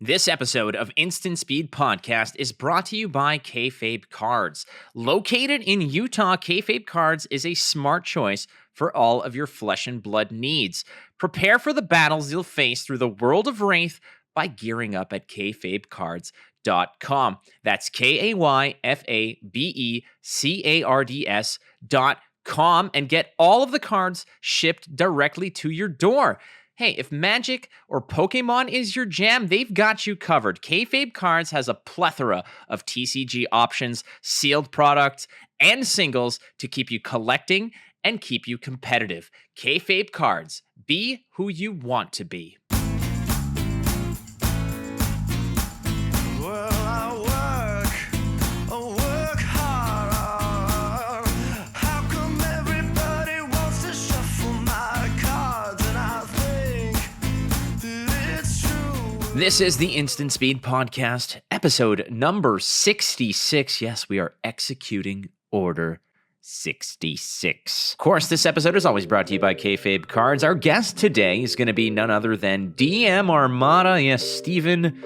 This episode of Instant Speed Podcast is brought to you by FAB Cards. Located in Utah, FAB Cards is a smart choice for all of your flesh and blood needs. Prepare for the battles you'll face through the world of Wraith by gearing up at kfabcards.com. That's KAYFABECARDS.com and get all of the cards shipped directly to your door. Hey, if Magic or Pokemon is your jam, they've got you covered. FAB Cards has a plethora of TCG options, sealed products, and singles to keep you collecting and keep you competitive. FAB Cards, be who you want to be. This is the Instant Speed Podcast, episode number 66. Yes, we are executing Order 66. Of course, this episode is always brought to you by FAB Cards. Our guest today is going to be none other than DMArmada. Yes, Stephen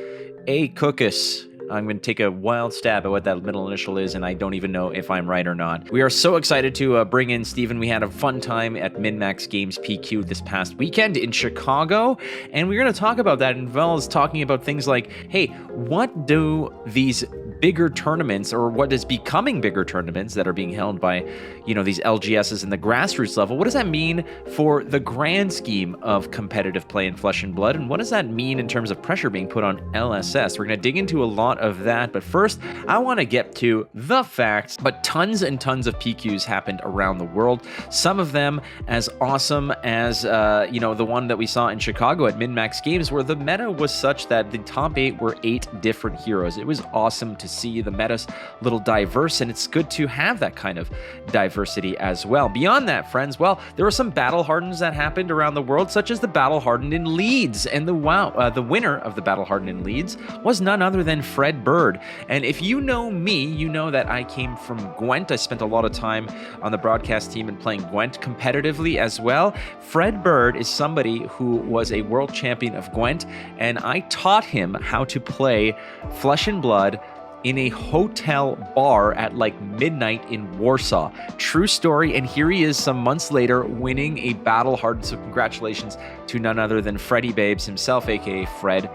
A. Cookus. I'm going to take a wild stab at what that middle initial is, and I don't even know if I'm right or not. We are so excited to bring in Stephen. We had a fun time at Minmax Games PQ this past weekend in Chicago, and we're going to talk about that, as well as talking about things like, hey, what do these bigger tournaments, or what is becoming bigger tournaments that are being held by, these LGSs in the grassroots level, what does that mean for the grand scheme of competitive play in Flesh and Blood, and what does that mean in terms of pressure being put on LSS? We're going to dig into a lot of that, but first, I want to get to the facts. But tons and tons of PQs happened around the world. Some of them as awesome as, the one that we saw in Chicago at Minmax Games, where the meta was such that the top 8 were 8 different heroes. It was awesome to see the meta's a little diverse, and it's good to have that kind of diversity as well. Beyond that, friends, well, there were some battle hardens that happened around the world, such as the battle hardened in Leeds, and the winner of the battle hardened in Leeds was none other than Fred Bird. And if you know me, you know that I came from Gwent. I spent a lot of time on the broadcast team and playing Gwent competitively as well. Fred Bird is somebody who was a world champion of Gwent, and I taught him how to play Flesh and Blood in a hotel bar at like midnight in Warsaw. True story, and here he is some months later winning a battle hardened. So congratulations to none other than Freddie Babes himself, aka Fred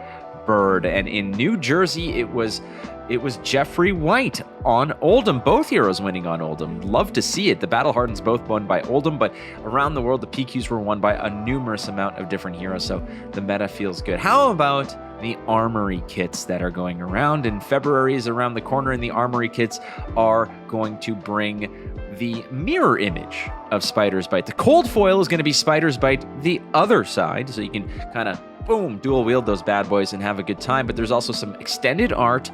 Bird. And in New Jersey, it was Jeffrey White on Oldham. Both heroes winning on Oldham. Love to see it. The Battle Hardens both won by Oldham, but around the world, the PQs were won by a numerous amount of different heroes, so the meta feels good. How about the armory kits that are going around? And February is around the corner, and the armory kits are going to bring the mirror image of Spider's Bite. The cold foil is going to be Spider's Bite the other side, so you can kind of boom, dual wield those bad boys and have a good time. But there's also some extended art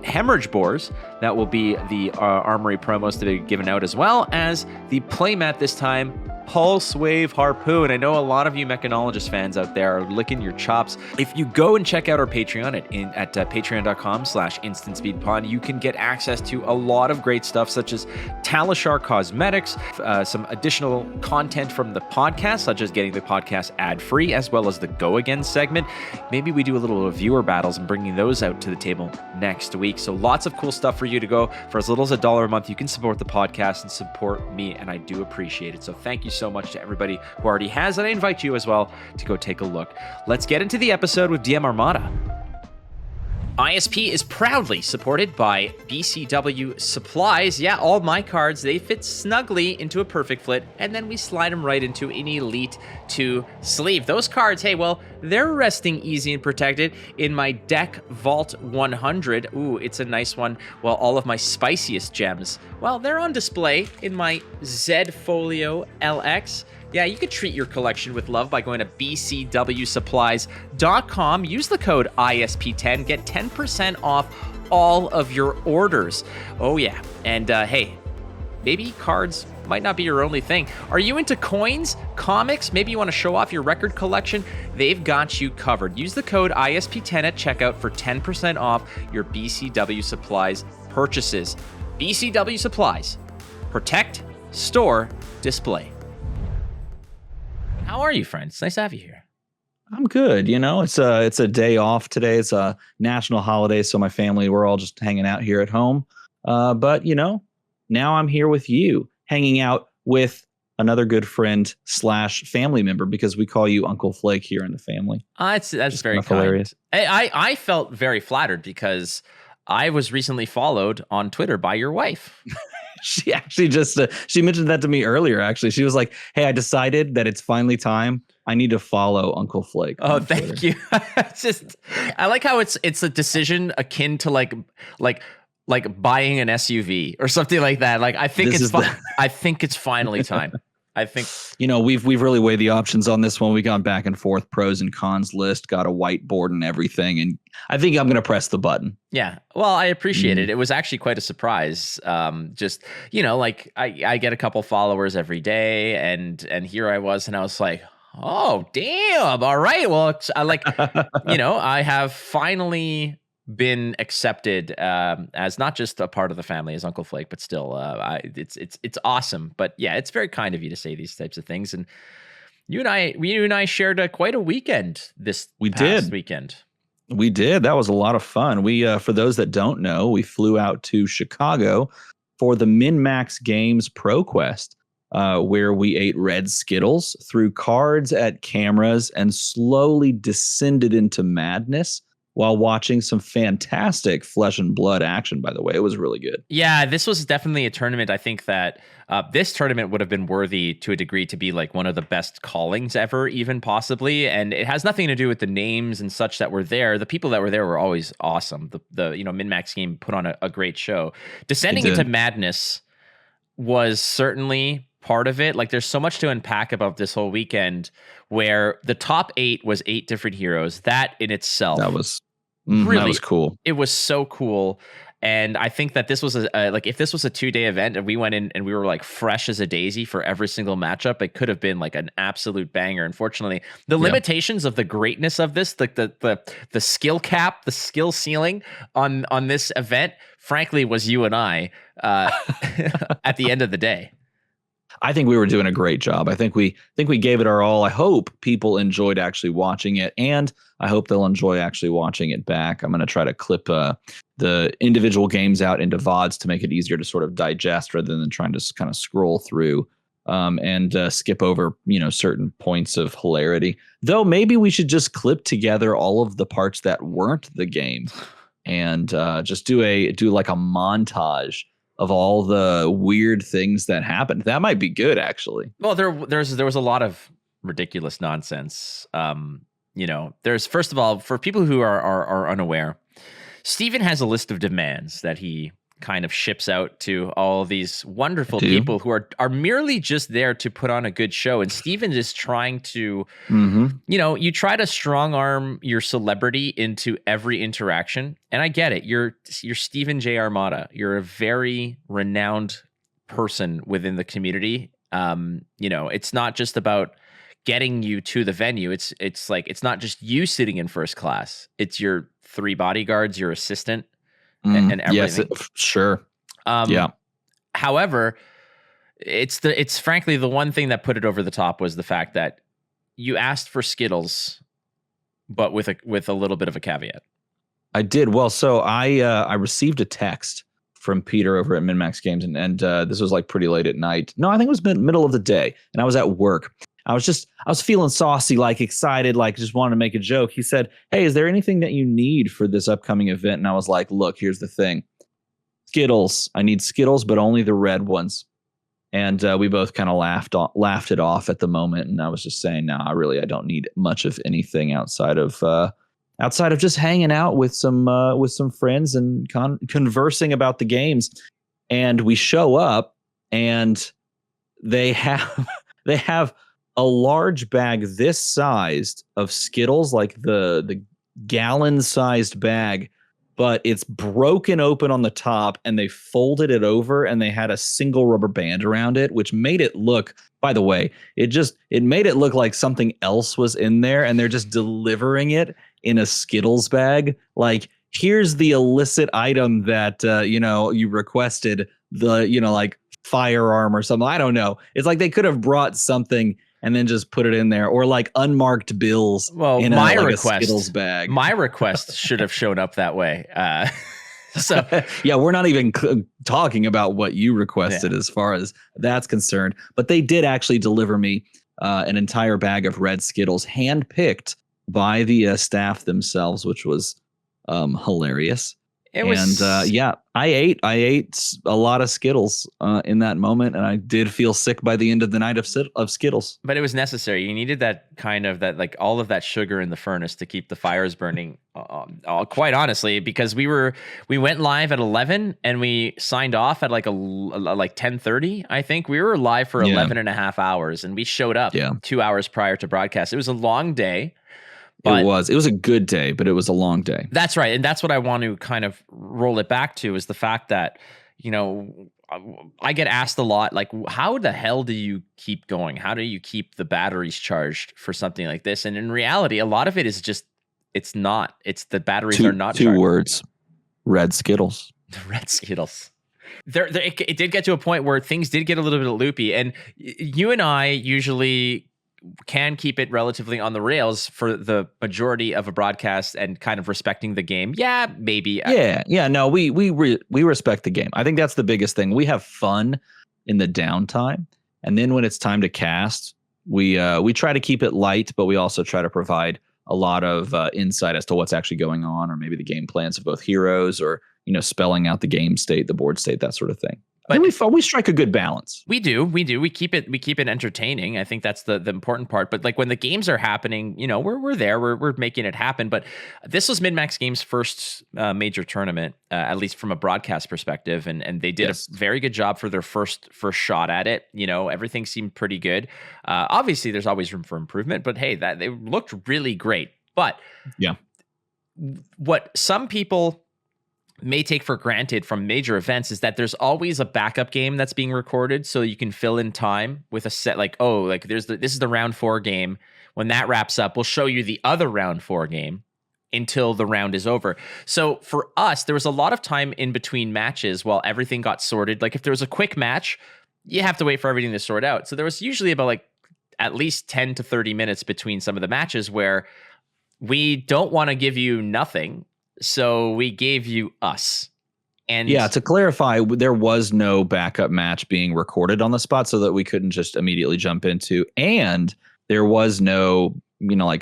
hemorrhage bores that will be the armory promos to be given out, as well as the playmat this time, Pulse Wave Harpoon. I know a lot of you mechanologist fans out there are licking your chops. If you go and check out our Patreon at patreon.com/instantspeedpod, you can get access to a lot of great stuff, such as Talishar Cosmetics, some additional content from the podcast, such as getting the podcast ad-free, as well as the Go Again segment. Maybe we do a little viewer battles and bringing those out to the table next week. So lots of cool stuff for you to go. For as little as $1 a month, you can support the podcast and support me, and I do appreciate it. So thank you so much to everybody who already has, and I invite you as well to go take a look. Let's get into the episode with DMArmada. ISP is proudly supported by BCW Supplies. Yeah, all my cards, they fit snugly into a perfect fit, and then we slide them right into an Elite 2 sleeve. Those cards, hey, well, they're resting easy and protected in my Deck Vault 100. Ooh, it's a nice one. Well, all of my spiciest gems, well, they're on display in my Z Folio LX. Yeah, you could treat your collection with love by going to bcwsupplies.com. Use the code ISP10. Get 10% off all of your orders. Oh, yeah. And hey, maybe cards might not be your only thing. Are you into coins, comics? Maybe you want to show off your record collection? They've got you covered. Use the code ISP10 at checkout for 10% off your BCW Supplies purchases. BCW Supplies. Protect, store, display. How are you, friends? Nice to have you here. I'm good. It's a day off today. It's a national holiday, so my family, we're all just hanging out here at home. But now I'm here with you, hanging out with another good friend slash family member because we call you Uncle Flake here in the family. That's Just very kind of kind. hilarious. I felt very flattered because I was recently followed on Twitter by your wife. She actually just she mentioned that to me earlier. Actually, she was like, "Hey, I decided that it's finally time. I need to follow Uncle Flake." Oh, on thank Twitter. you. It's just, I like how it's a decision akin to like buying an SUV or something like that. Like I think I think it's finally time. I think we've really weighed the options on this one. We gone back and forth, pros and cons list, got a whiteboard and everything, and I think I'm gonna press the button. Yeah. Well, I appreciate it. It was actually quite a surprise. Just, like I get a couple followers every day and here I was and I was like, oh, damn. All right. Well, I have finally been accepted as not just a part of the family as Uncle Flake, but still it's awesome. But yeah, it's very kind of you to say these types of things. And you and I shared quite a weekend this past weekend. We did. That was a lot of fun. We, for those that don't know, we flew out to Chicago for the Minmax Games Pro Quest, where we ate red Skittles, threw cards at cameras, and slowly descended into madness while watching some fantastic flesh and blood action, by the way. It was really good. Yeah, this was definitely a tournament. I think that this tournament would have been worthy to a degree to be like one of the best callings ever, even possibly. And it has nothing to do with the names and such that were there. The people that were there were always awesome. The Minmax game put on a great show. Descending into madness was certainly part of it. Like there's so much to unpack about this whole weekend where the top 8 was 8 different heroes. That in itself, that was cool. It was so cool. And I think that this was if this was a 2-day event and we went in and we were like fresh as a daisy for every single matchup, it could have been like an absolute banger. Unfortunately, the limitations of the greatness of this, the skill cap, the skill ceiling on this event, frankly, was you and I at the end of the day. I think we were doing a great job. I think we gave it our all. I hope people enjoyed actually watching it, and I hope they'll enjoy actually watching it back. I'm going to try to clip the individual games out into VODs to make it easier to sort of digest rather than trying to kind of scroll through and skip over, certain points of hilarity. Though maybe we should just clip together all of the parts that weren't the game and just do like a montage of all the weird things that happened. That might be good, actually. Well, there was a lot of ridiculous nonsense. There's, first of all, for people who are unaware, Steven has a list of demands that he kind of ships out to all these wonderful people who are merely just there to put on a good show. And Steven is trying to, you try to strong arm your celebrity into every interaction. And I get it. You're Steven DMArmada. You're a very renowned person within the community. It's not just about getting you to the venue. It's like, it's not just you sitting in first class. It's your 3 bodyguards, your assistant, and everything. Yes, sure. However, it's frankly the one thing that put it over the top was the fact that you asked for Skittles, but with a little bit of a caveat. I did. Well, so I received a text from Peter over at Minmax Games, and this was like pretty late at night. No, I think it was middle of the day, and I was at work. I was feeling saucy, like excited, like just wanted to make a joke. He said, "Hey, is there anything that you need for this upcoming event?" And I was like, "Look, here's the thing. Skittles. I need Skittles, but only the red ones." And we both kind of laughed it off at the moment. And I was just saying, "No, I don't need much of anything outside of just hanging out with some friends and conversing about the games." And we show up, and they have a large bag this sized of Skittles, like the gallon-sized bag, but it's broken open on the top, and they folded it over, and they had a single rubber band around it, which made it look, by the way, it made it look like something else was in there, and they're just delivering it in a Skittles bag. Like, here's the illicit item that you requested, the like firearm or something. I don't know. It's like they could have brought something and then just put it in there, or like unmarked bills in a Skittles bag. My request should have shown up that way. So yeah, we're not even talking about what you requested as far as that's concerned, but they did actually deliver me an entire bag of red Skittles, handpicked by the staff themselves, which was hilarious. I ate a lot of Skittles in that moment, and I did feel sick by the end of the night of Skittles. But it was necessary. You needed that like all of that sugar in the furnace to keep the fires burning. Quite honestly, because we went live at 11 and we signed off at like 10:30. I think we were live for 11 and a half hours, and we showed up 2 hours prior to broadcast. It was a long day. It was a good day, but it was a long day. That's right. And that's what I want to kind of roll it back to, is the fact that, I get asked a lot, like, how the hell do you keep going? How do you keep the batteries charged for something like this? And in reality, a lot of it is just, it's the batteries are not two charged. Words, red Skittles. The red Skittles. It did get to a point where things did get a little bit loopy. And you and I usually can keep it relatively on the rails for the majority of a broadcast and kind of respecting the game. Yeah, maybe. Yeah. No, we respect the game. I think that's the biggest thing. We have fun in the downtime, and then when it's time to cast, we try to keep it light, but we also try to provide a lot of insight as to what's actually going on, or maybe the game plans of both heroes, or spelling out the game state, the board state, that sort of thing. But we strike a good balance. We do. We keep it entertaining. I think that's the important part. But like when the games are happening, we're there. We're making it happen. But this was Minmax Games' first major tournament, at least from a broadcast perspective, and they did a very good job for their first shot at it. Everything seemed pretty good. Obviously, there's always room for improvement. But hey, they looked really great. But what some people may take for granted from major events is that there's always a backup game that's being recorded, so you can fill in time with a set, this is the round 4 game. When that wraps up, we'll show you the other round 4 game until the round is over. So for us, there was a lot of time in between matches while everything got sorted. Like if there was a quick match, you have to wait for everything to sort out. So there was usually about at least 10 to 30 minutes between some of the matches where we don't want to give you nothing. So we gave you us. And to clarify, there was no backup match being recorded on the spot, so that we couldn't just immediately jump into. And there was no,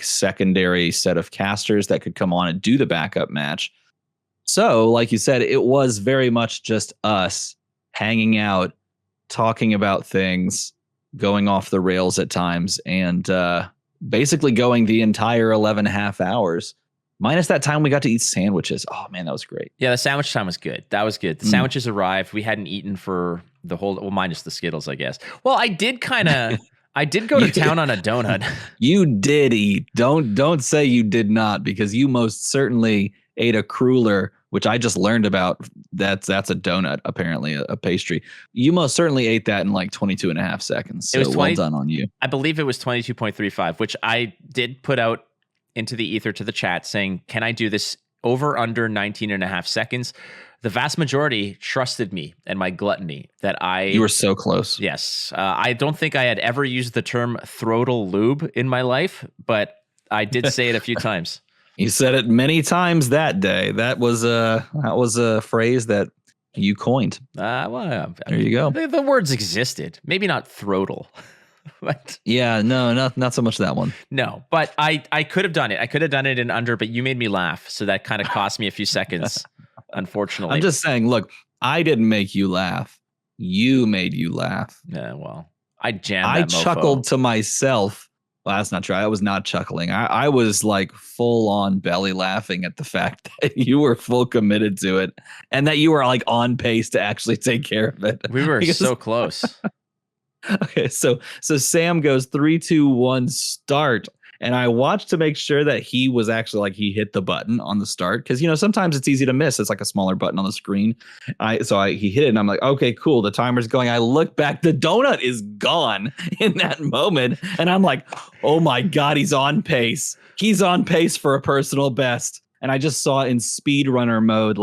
secondary set of casters that could come on and do the backup match. So, like you said, it was very much just us hanging out, talking about things, going off the rails at times, and basically going the entire 11 and a half hours. Minus that time we got to eat sandwiches. Oh, man, that was great. Yeah, the sandwich time was good. That was good. The sandwiches arrived. We hadn't eaten for the whole, minus the Skittles, I guess. Well, I did go to town on a donut. You did eat. Don't say you did not, because you most certainly ate a cruller, which I just learned about. That's a donut, apparently, a pastry. You most certainly ate that in 22 and a half seconds. So it was well done on you. I believe it was 22.35, which I did put out into the ether to the chat saying, can I do this over under 19 and a half seconds? The vast majority trusted me and my gluttony you were so close. Yes. I don't think I had ever used the term throttle lube in my life, but I did say it a few times. You said it many times that day. That was a phrase that you coined. There you go. The words existed. Maybe not throttle. But not so much that one. No, but I could have done it. I could have done it in under, but you made me laugh, so that kind of cost me a few seconds. Unfortunately, I'm just saying. Look, I didn't make you laugh. You made you laugh. Yeah, well, I jammed. I chuckled to myself. Well, that's not true. I was not chuckling. I was full on belly laughing at the fact that you were full committed to it, and that you were on pace to actually take care of it. We were so close. Okay, so Sam goes 3, 2, 1, start, and I watched to make sure that he was actually he hit the button on the start, because sometimes it's easy to miss. It's a smaller button on the screen. He hit it, and I'm like, okay, cool. The timer's going. I look back, the donut is gone in that moment, and I'm like, oh my god, he's on pace. He's on pace for a personal best. And I just saw in speedrunner mode,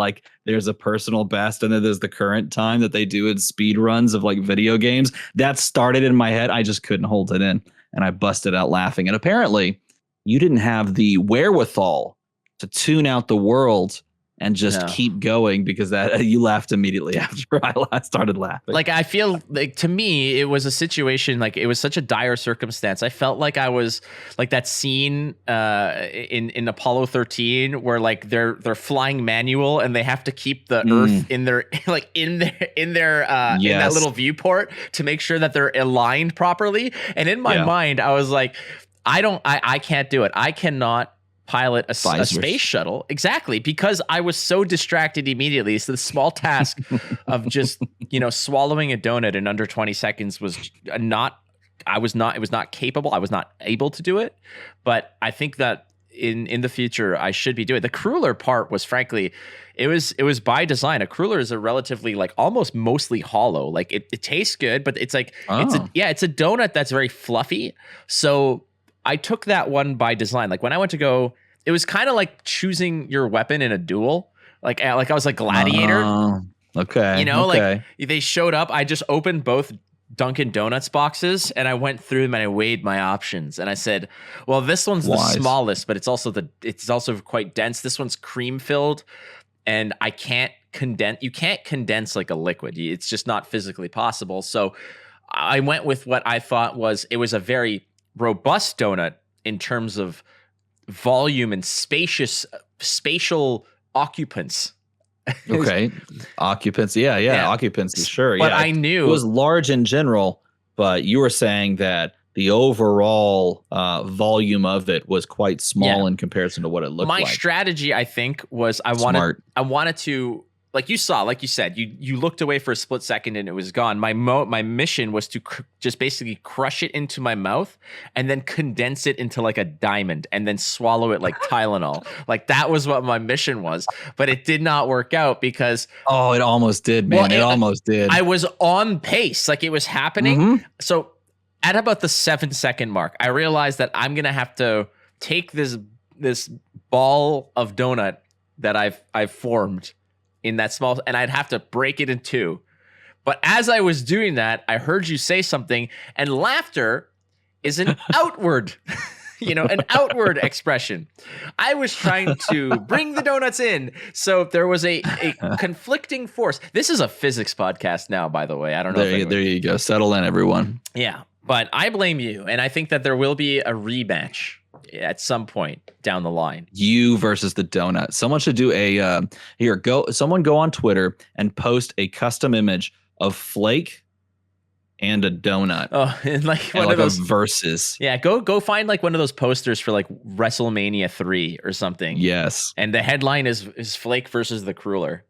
there's a personal best, and then there's the current time that they do in speed runs of video games. That started in my head. I just couldn't hold it in. and I busted out laughing. And apparently, you didn't have the wherewithal to tune out the world and just keep going because that you laughed immediately after I started laughing. Like, I feel like, to me, it was a situation, like, it was such a dire circumstance. I felt like I was like that scene in Apollo 13 where like they're flying manual and they have to keep the Earth in their like in that little viewport to make sure that they're aligned properly. And in my mind, I was like, I can't do it. I cannot pilot a space shuttle. Exactly. Because I was so distracted immediately. So the small task of just, swallowing a donut in under 20 seconds was not capable. I was not able to do it. But I think that in the future, I should be doing it. The cruller part was, frankly, it was by design. A cruller is a relatively, like, almost mostly hollow. Like, it tastes good, but it's like, it's a donut that's very fluffy. So I took that one by design. Like, when I went to go, it was kind of like choosing your weapon in a duel. Like I was like Gladiator. Okay. Like they showed up. I just opened both Dunkin' Donuts boxes and I went through them and I weighed my options. And I said, well, this one's the smallest, but it's also quite dense. This one's cream filled, and I can't condense. You can't condense like a liquid. It's just not physically possible. So I went with what I thought was a very robust donut in terms of volume and spatial occupants. Okay. Occupancy. Yeah. Occupancy. Sure. But I knew it was large in general, but you were saying that the overall volume of it was quite small in comparison to what it looked like. My strategy, I think, was I wanted to, like you said, you looked away for a split second and it was gone. My mission was to just basically crush it into my mouth and then condense it into like a diamond and then swallow it like Tylenol. Like, that was what my mission was, but it did not work out because it almost did, man. It almost did. I was on pace, like it was happening. So at about the 7-second mark, I realized that I'm gonna have to take this ball of donut that I've formed in that small, and I'd have to break it in two. But as I was doing that, I heard you say something, and laughter is an outward, an outward expression. I was trying to bring the donuts in. So there was a conflicting force. This is a physics podcast now, by the way. I don't know. There you go. Settle in, everyone. Yeah. But I blame you. And I think that there will be a rematch at some point down the line. You versus the donut. Someone should do someone go on Twitter and post a custom image of Flake and a donut. Oh, and like one of those versus. Yeah, go find like one of those posters for like WrestleMania 3 or something. Yes. And the headline is Flake versus the Cruller.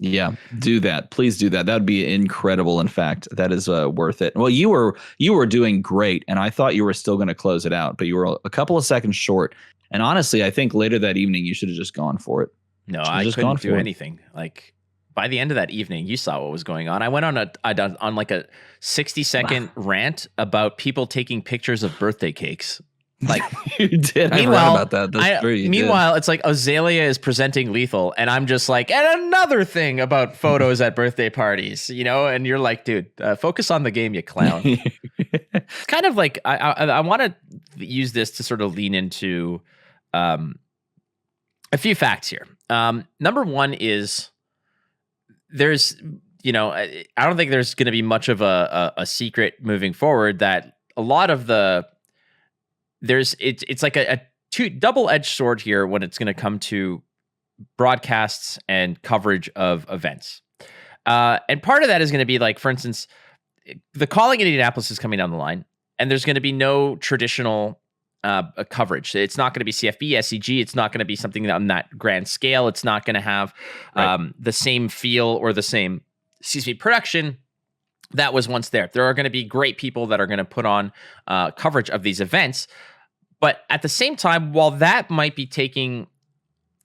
Yeah, do that. Please do that. That would be incredible. In fact, that is worth it. Well, you were doing great, and I thought you were still going to close it out, but you were a couple of seconds short. And honestly, I think later that evening you should have just gone for it. No, I couldn't do anything. Like, by the end of that evening, you saw what was going on. I went on like a 60-second rant about people taking pictures of birthday cakes. Like, you did. I read about that. That's true. Meanwhile, it's like Azalea is presenting Lethal, and I'm just like, and another thing about photos at birthday parties, and you're like, dude, focus on the game, you clown. It's kind of like I want to use this to sort of lean into a few facts here. Number one is there's, I don't think there's going to be much of a secret moving forward that a lot of it's like a double-edged sword here when it's going to come to broadcasts and coverage of events. And part of that is going to be like, for instance, the calling in Indianapolis is coming down the line, and there's going to be no traditional coverage. It's not going to be CFB, SCG. It's not going to be something on that grand scale. It's not going to have the same feel or the same, production that was once there. There are going to be great people that are going to put on coverage of these events. But at the same time, while that might be taking,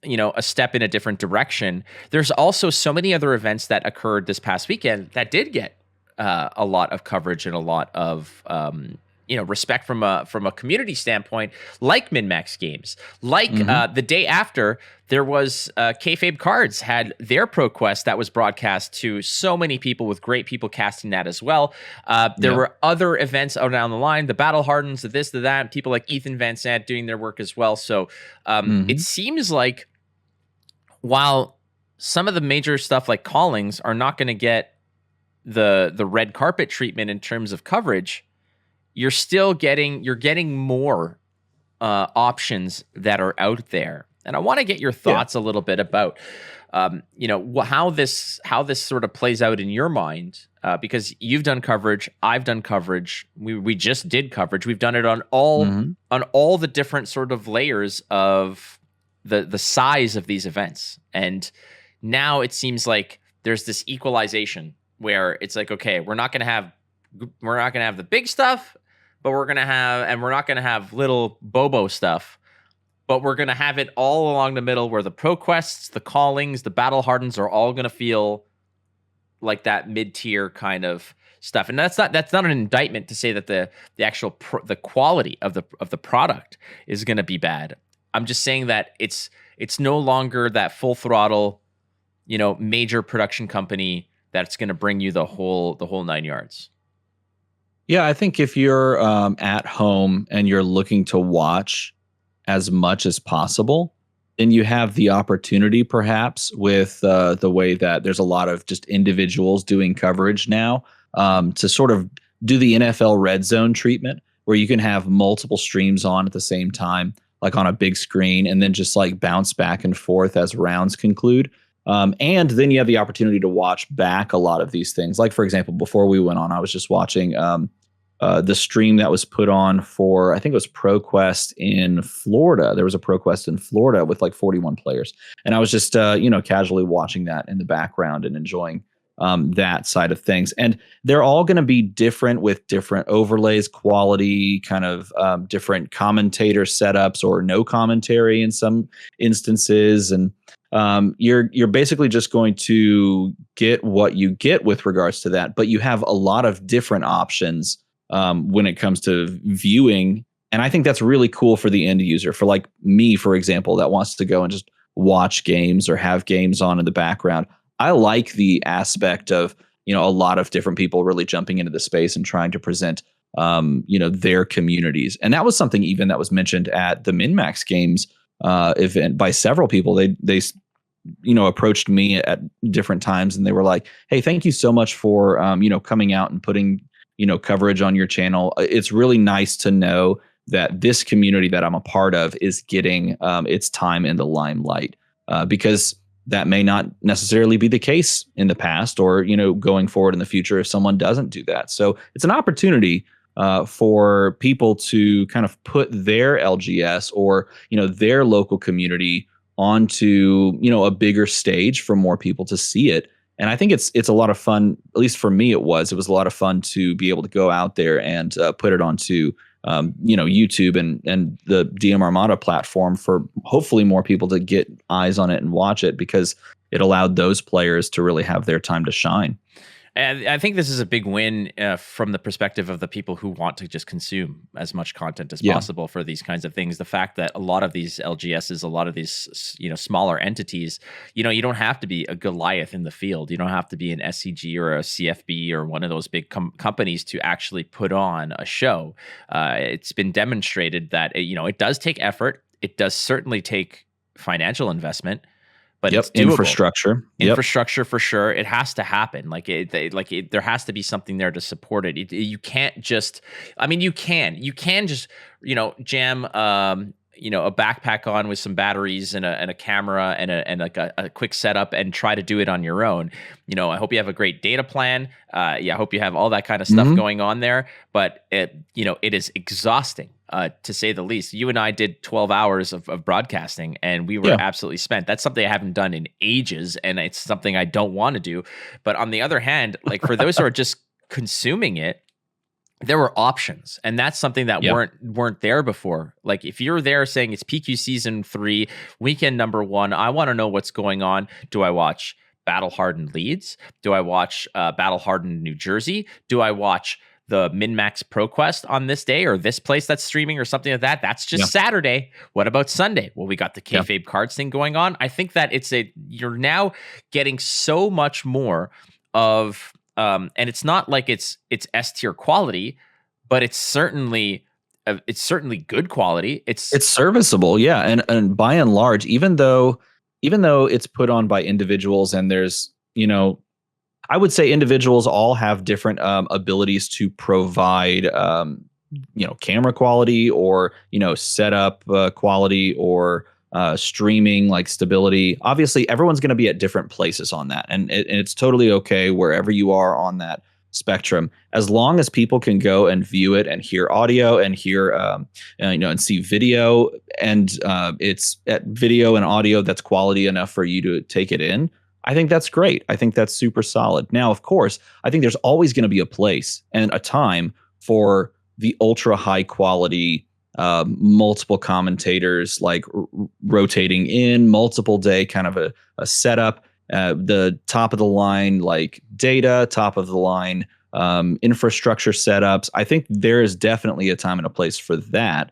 a step in a different direction, there's also so many other events that occurred this past weekend that did get a lot of coverage and a lot of respect from a community standpoint, like Minmax Games, like the day after there was Kayfabe Cards had their ProQuest that was broadcast to so many people with great people casting that as well. There were other events out down the line, the Battle Hardens, the this, the that, people like Ethan Van Sant doing their work as well. So it seems like while some of the major stuff like callings are not going to get the red carpet treatment in terms of coverage, you're getting more options that are out there. And I want to get your thoughts a little bit about, how this sort of plays out in your mind, because you've done coverage, I've done coverage, we just did coverage, we've done it on all the different sort of layers of the size of these events, and now it seems like there's this equalization where it's like, okay, we're not gonna have the big stuff, but we're not gonna have little Bobo stuff, but we're gonna have it all along the middle, where the ProQuests, the callings, the Battle Hardens are all gonna feel like that mid-tier kind of stuff. And that's not an indictment to say that the actual the quality of the product is gonna be bad. I'm just saying that it's no longer that full throttle, major production company that's gonna bring you the whole 9 yards. Yeah, I think if you're at home and you're looking to watch as much as possible, then you have the opportunity, perhaps, with the way that there's a lot of just individuals doing coverage now, to sort of do the NFL red zone treatment, where you can have multiple streams on at the same time, like on a big screen, and then just like bounce back and forth as rounds conclude. And then you have the opportunity to watch back a lot of these things. Like, for example, before we went on, I was just watching the stream that was put on for, I think it was ProQuest in Florida. There was a ProQuest in Florida with like 41 players. And I was just, casually watching that in the background and enjoying that side of things. And they're all going to be different, with different overlays, quality, kind of different commentator setups, or no commentary in some instances. And you're basically just going to get what you get with regards to that, but you have a lot of different options when it comes to viewing. And I think that's really cool for the end user, for like me, for example, that wants to go and just watch games or have games on in the background. I like the aspect of, a lot of different people really jumping into the space and trying to present, their communities. And that was something even that was mentioned at the Minmax Games event by several people. They approached me at different times, and they were like, "Hey, thank you so much for coming out and putting coverage on your channel. It's really nice to know that this community that I'm a part of is getting its time in the limelight, because that may not necessarily be the case in the past, or going forward in the future if someone doesn't do that." So it's an opportunity for people to kind of put their LGS or their local community onto a bigger stage for more people to see it. And I think it's a lot of fun. At least for me, it was a lot of fun to be able to go out there and put it onto YouTube and the DMArmada platform, for hopefully more people to get eyes on it and watch it, because it allowed those players to really have their time to shine. And I think this is a big win from the perspective of the people who want to just consume as much content as possible for these kinds of things. The fact that a lot of these LGSs, a lot of these, smaller entities, you don't have to be a Goliath in the field. You don't have to be an SCG or a CFB or one of those big companies to actually put on a show. It's been demonstrated that, it does take effort. It does certainly take financial investment. But it's doable. Infrastructure for sure. It has to happen. There has to be something there to support it. You can't just. I mean, you can just jam a backpack on with some batteries and a camera and a quick setup and try to do it on your own. I hope you have a great data plan. I hope you have all that kind of stuff going on there. But it is exhausting. To say the least. You and I did 12 hours of broadcasting, and we were absolutely spent. That's something I haven't done in ages, and it's something I don't want to do. But on the other hand, like for those who are just consuming it, there were options, and that's something that weren't there before. Like if you're there saying it's PQ season 3, weekend number 1, I want to know what's going on. Do I watch Battle Hardened Leeds? Do I watch Battle Hardened New Jersey? Do I watch the Minmax ProQuest on this day, or this place that's streaming or something like that. That's just Saturday. What about Sunday? Well, we got the kayfabe cards thing going on. I think that you're now getting so much more of, and it's not like it's S tier quality, but it's certainly good quality. It's serviceable, yeah, and by and large, even though it's put on by individuals, and there's, I would say individuals all have different abilities to provide, camera quality, or setup quality, or streaming like stability. Obviously, everyone's going to be at different places on that, and it's totally okay wherever you are on that spectrum, as long as people can go and view it and hear audio and hear and see video, and it's at video and audio that's quality enough for you to take it in. I think that's great. I think that's super solid. Now, of course, I think there's always going to be a place and a time for the ultra high quality, multiple commentators, like rotating in multiple day kind of a setup. The top of the line, like data, top of the line infrastructure setups. I think there is definitely a time and a place for that,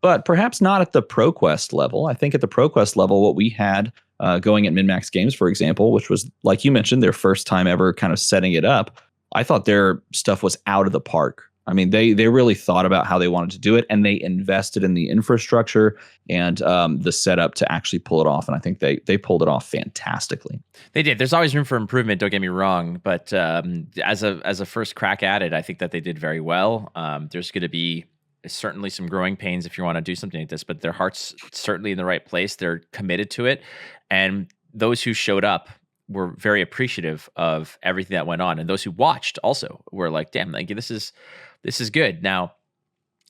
but perhaps not at the ProQuest level. I think at the ProQuest level, what we had going at Minmax Games, for example, which was, like you mentioned, their first time ever kind of setting it up, I thought their stuff was out of the park. I mean, they really thought about how they wanted to do it, and they invested in the infrastructure and the setup to actually pull it off. And I think they pulled it off fantastically. They did. There's always room for improvement. Don't get me wrong, but as a first crack at it, I think that they did very well. There's going to be certainly some growing pains if you want to do something like this, but their heart's certainly in the right place. They're committed to it, and those who showed up were very appreciative of everything that went on, and those who watched also were like, "Damn, like this is good." Now,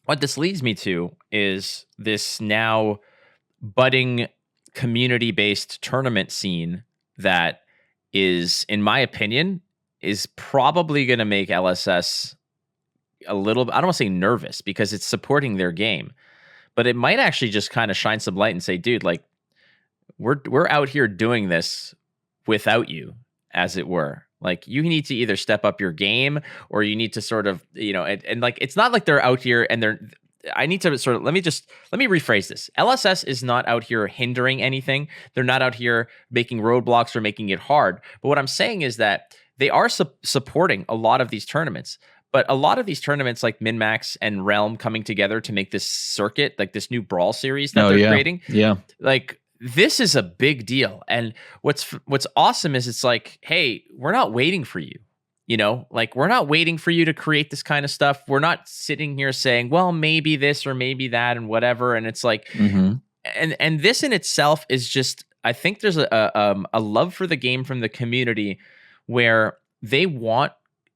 what this leads me to is this now budding community-based tournament scene that is, in my opinion, is probably going to make LSS a little, I don't want to say nervous, because it's supporting their game, but it might actually just kind of shine some light and say, dude, like we're out here doing this without you, as it were. Like, you need to either step up your game, or you need to sort of, and like, it's not like they're out here and I need to sort of, let me rephrase this. LSS is not out here hindering anything. They're not out here making roadblocks or making it hard. But what I'm saying is that they are supporting a lot of these tournaments. But a lot of these tournaments, like Minmax and Realm coming together to make this circuit, like this new Brawl series that they're creating. Yeah. Like, this is a big deal. And what's awesome is it's like, hey, we're not waiting for you. Like, we're not waiting for you to create this kind of stuff. We're not sitting here saying, well, maybe this or maybe that and whatever. And it's like, and this in itself is just, I think there's a love for the game from the community, where they want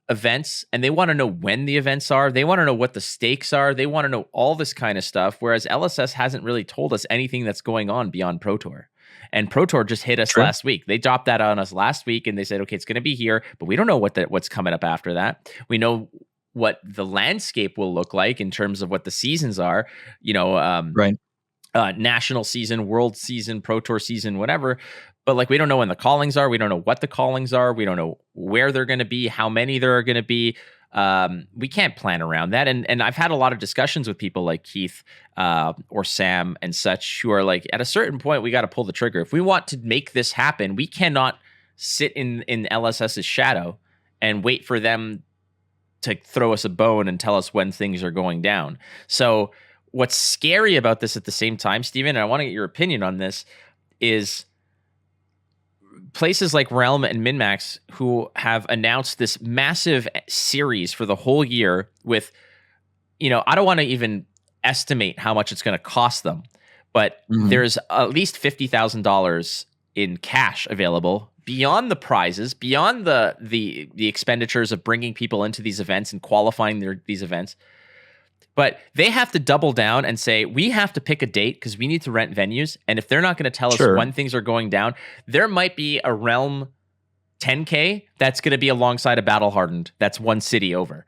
events, and they want to know when the events are. They want to know what the stakes are. They want to know all this kind of stuff. Whereas LSS hasn't really told us anything that's going on beyond Pro Tour. And Pro Tour just hit us last week. They dropped that on us last week, and they said, okay, it's going to be here, but we don't know what's coming up after that. We know what the landscape will look like in terms of what the seasons are, national season, world season, Pro Tour season, whatever. But like, we don't know when the callings are. We don't know what the callings are. We don't know where they're going to be, how many there are going to be. We can't plan around that. And I've had a lot of discussions with people like Keith or Sam and such, who are like, at a certain point, we got to pull the trigger. If we want to make this happen, we cannot sit in LSS's shadow and wait for them to throw us a bone and tell us when things are going down. So what's scary about this at the same time, Steven, and I want to get your opinion on this, is places like Realm and Minmax, who have announced this massive series for the whole year with, I don't want to even estimate how much it's going to cost them, but there's at least $50,000 in cash available beyond the prizes, beyond the expenditures of bringing people into these events and qualifying these events. But they have to double down and say, we have to pick a date because we need to rent venues. And if they're not going to tell us when things are going down, there might be a Realm 10K that's going to be alongside a Battle Hardened that's one city over.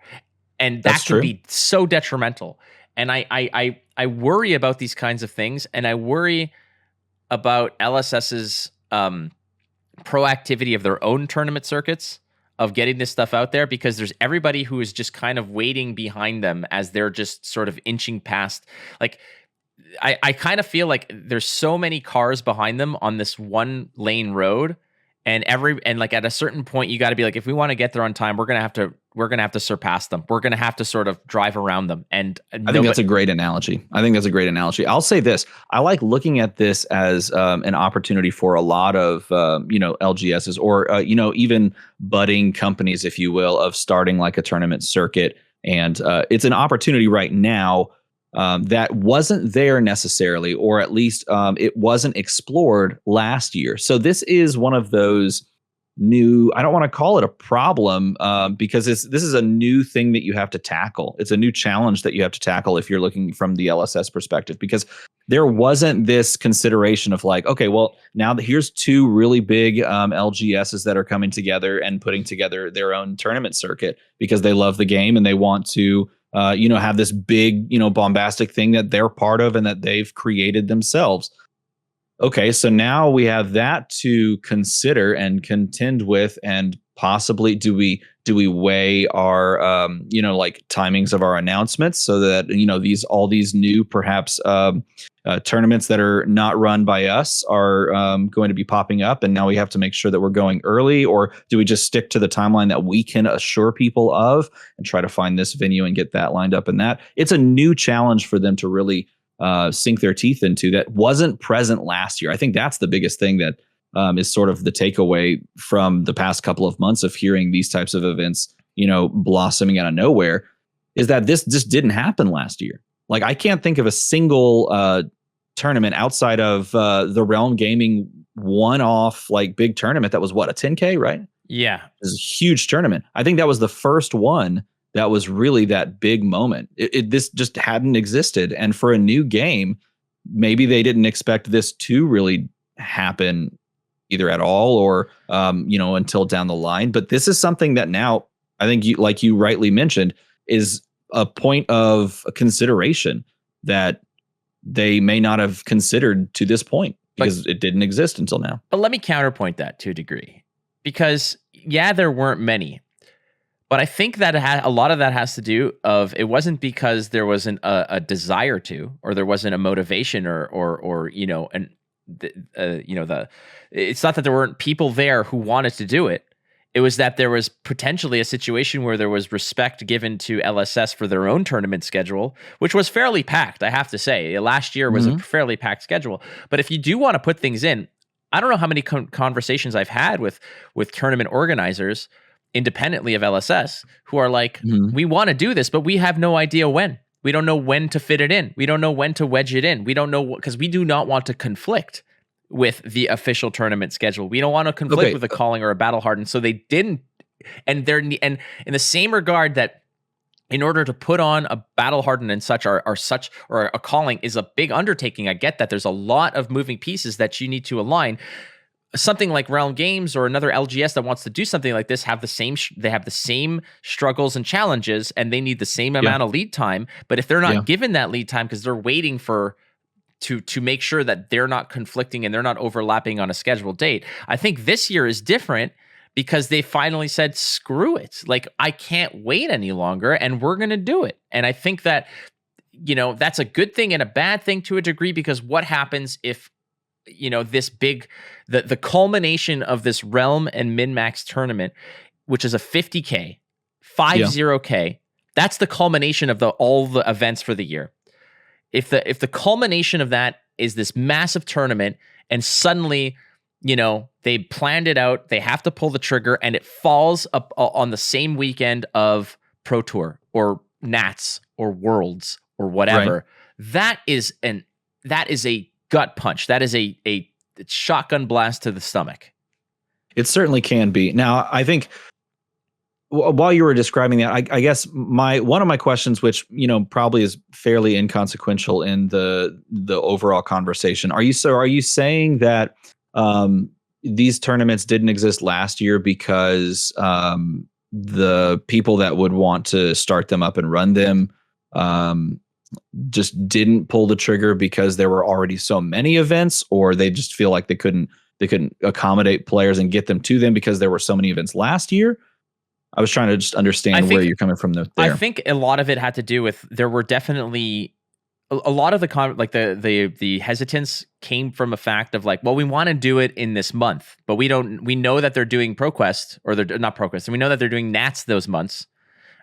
And that could be so detrimental. And I worry about these kinds of things. And I worry about LSS's proactivity of their own tournament circuits, of getting this stuff out there, because there's everybody who is just kind of waiting behind them as they're just sort of inching past. Like, I kind of feel like there's so many cars behind them on this one lane road, and like at a certain point you got to be like, if we want to get there on time, we're gonna have to surpass them. We're gonna have to sort of drive around them. And I think that's a great analogy. I'll say this: I like looking at this as an opportunity for a lot of LGSs or even budding companies, if you will, of starting like a tournament circuit. And it's an opportunity right now that wasn't there necessarily, or at least it wasn't explored last year. So this is one of those new, I don't want to call it a problem because this is a new thing that you have to tackle. It's a new challenge that you have to tackle if you're looking from the LSS perspective, because there wasn't this consideration of like, okay, well, now that here's two really big LGSs that are coming together and putting together their own tournament circuit because they love the game and they want to have this big, bombastic thing that they're part of and that they've created themselves. Okay, so now we have that to consider and contend with, and possibly do we weigh our like timings of our announcements so that all these new perhaps tournaments that are not run by us are going to be popping up, and now we have to make sure that we're going early, or do we just stick to the timeline that we can assure people of and try to find this venue and get that lined up? And that it's a new challenge for them to really sink their teeth into that wasn't present last year. I think that's the biggest thing that is sort of the takeaway from the past couple of months of hearing these types of events, blossoming out of nowhere, is that this just didn't happen last year. Like, I can't think of a single tournament outside of the Realm Gaming one-off like big tournament that was a 10K, right? Yeah. It was a huge tournament. I think that was the first one that was really that big moment. This just hadn't existed. And for a new game, maybe they didn't expect this to really happen either at all or, until down the line. But this is something that now, I think like you rightly mentioned, is a point of consideration that they may not have considered to this point because it didn't exist until now. But let me counterpoint that to a degree, because there weren't many. But I think that a lot of that has to do of, it wasn't because there wasn't a desire to, or there wasn't a motivation it's not that there weren't people there who wanted to do it. It was that there was potentially a situation where there was respect given to LSS for their own tournament schedule, which was fairly packed, I have to say. Last year was a fairly packed schedule. But if you do want to put things in, I don't know how many conversations I've had with tournament organizers independently of LSS who are like, we want to do this, but we have no idea when. We don't know when to fit it in. We don't know when to wedge it in. We don't know, because we do not want to conflict with the official tournament schedule. We don't want to conflict with a calling or a battle hardened. So they didn't, and in the same regard that in order to put on a battle hardened and such or a calling is a big undertaking. I get that there's a lot of moving pieces that you need to align. Something like Realm Games or another LGS that wants to do something like this have the same struggles and challenges, and they need the same amount of lead time. But if they're not given that lead time because they're waiting to make sure that they're not conflicting and they're not overlapping on a scheduled date, I think this year is different because they finally said, screw it. Like, I can't wait any longer, and we're going to do it. And I think that, that's a good thing and a bad thing to a degree, because what happens if this big, the culmination of this Realm and Minmax tournament, which is a 50K, 50K, that's the culmination of all the events for the year. If the culmination of that is this massive tournament, and suddenly, they planned it out, they have to pull the trigger, and it falls up on the same weekend of Pro Tour or Nats or Worlds or whatever, that is a gut punch. That is a shotgun blast to the stomach. It certainly can be. Now, I think while you were describing that, I guess one of my questions, which probably is fairly inconsequential in the overall conversation, are you saying that these tournaments didn't exist last year because the people that would want to start them up and run them just didn't pull the trigger because there were already so many events, or they just feel like they couldn't accommodate players and get them to them because there were so many events last year? I was trying to just understand where you're coming from there. I think a lot of it had to do with there were definitely a lot of the hesitance came from a fact of like, well, we want to do it in this month, but we know that they're doing ProQuest or they're not ProQuest, and we know that they're doing Nats those months,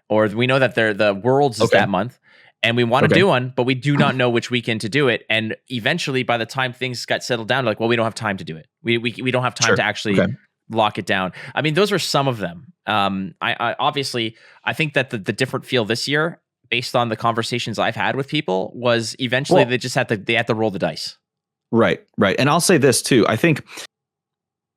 or we know that they're the Worlds is that month, and we want to do one, but we do not know which weekend to do it. And eventually, by the time things got settled down, like, well, we don't have time to do it. We don't have time to actually lock it down. I mean, those are some of them. I obviously, I think that the different feel this year, based on the conversations I've had with people, was eventually they just had to roll the dice. Right. And I'll say this too. I think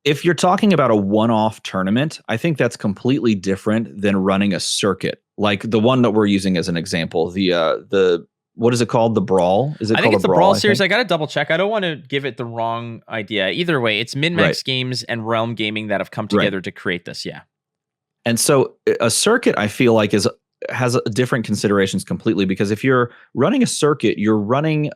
if you're talking about a one-off tournament, I think that's completely different than running a circuit, like the one that we're using as an example. The what is it called? The Brawl? Is it? I think it's the Brawl series. I got to double check. I don't want to give it the wrong idea. Either way, it's Minmax Games and Realm Gaming that have come together to create this. Yeah. And so a circuit, I feel like, has different considerations completely, because if you're running a circuit, you're running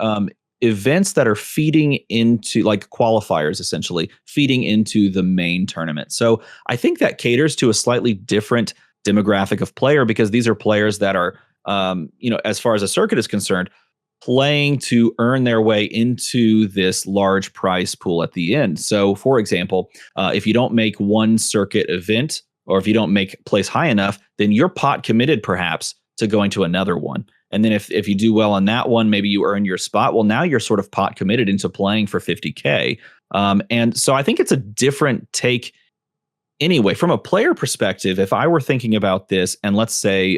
events that are feeding into, like, qualifiers, essentially feeding into the main tournament. So I think that caters to a slightly different demographic of player, because these are players that are, as far as a circuit is concerned, playing to earn their way into this large prize pool at the end. So, for example, if you don't make one circuit event, or if you don't place high enough, then you're pot committed perhaps to going to another one. And then if you do well on that one, maybe you earn your spot. Well, now you're sort of pot committed into playing for 50K. And so I think it's a different take anyway. From a player perspective, if I were thinking about this, and let's say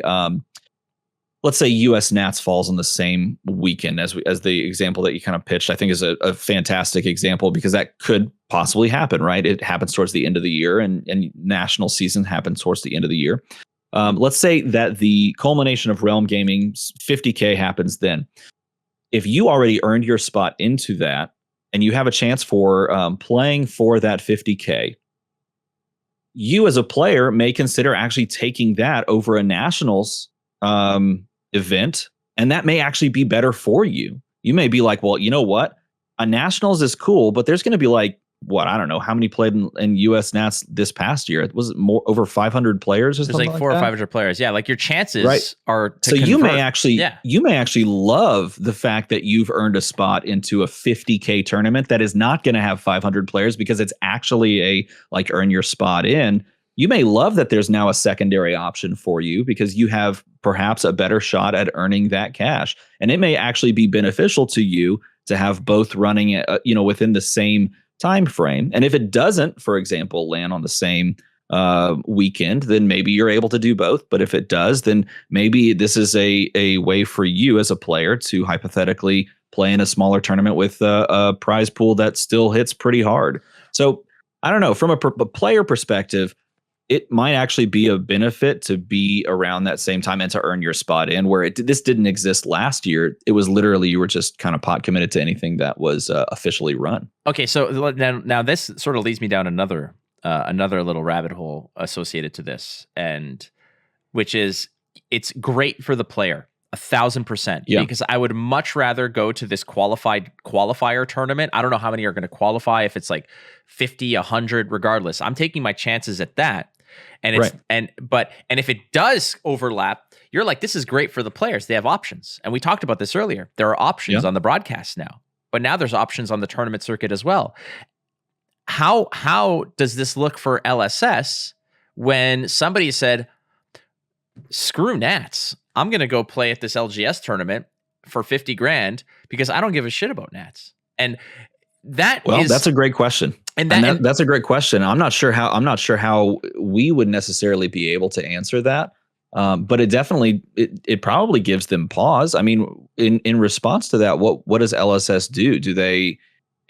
US Nats falls on the same weekend as the example that you kind of pitched, I think is a fantastic example, because that could possibly happen, right? It happens towards the end of the year, and national season happens towards the end of the year. Let's say that the culmination of Realm Gaming's 50K happens then. If you already earned your spot into that, and you have a chance for playing for that 50K, you as a player may consider actually taking that over a nationals event, and that may actually be better for you. You may be like, well, you know what? A nationals is cool, but there's going to be like, I don't know how many played in US Nats this past year. Was it more over 500 players or something? There's like 400 or 500 players. Yeah, like your chances are to convert. You may actually love the fact that you've earned a spot into a 50K tournament that is not going to have 500 players, because it's actually a earn your spot in. You may love that there's now a secondary option for you, because you have perhaps a better shot at earning that cash. And it may actually be beneficial to you to have both running, within the same time frame. And if it doesn't, for example, land on the same weekend, then maybe you're able to do both. But if it does, then maybe this is a way for you as a player to hypothetically play in a smaller tournament with a prize pool that still hits pretty hard. So I don't know, from a player perspective, it might actually be a benefit to be around that same time and to earn your spot in, where this didn't exist last year. It was literally, you were just kind of pot committed to anything that was officially run. Okay, so now this sort of leads me down another little rabbit hole associated to this, and which is, it's great for the player, 1,000%. Yeah. Because I would much rather go to this qualifier tournament. I don't know how many are going to qualify, if it's like 50, 100, regardless. I'm taking my chances at that. And it's and if it does overlap, you're like, this is great for the players. They have options. And we talked about this earlier. There are options on the broadcast now, but now there's options on the tournament circuit as well. How does this look for LSS when somebody said, screw Nats, I'm going to go play at this LGS tournament for 50 grand because I don't give a shit about Nats? And that's a great question. And that's a great question. I'm not sure how we would necessarily be able to answer that. But it definitely, it probably gives them pause. I mean, in response to that, what does LSS do? Do they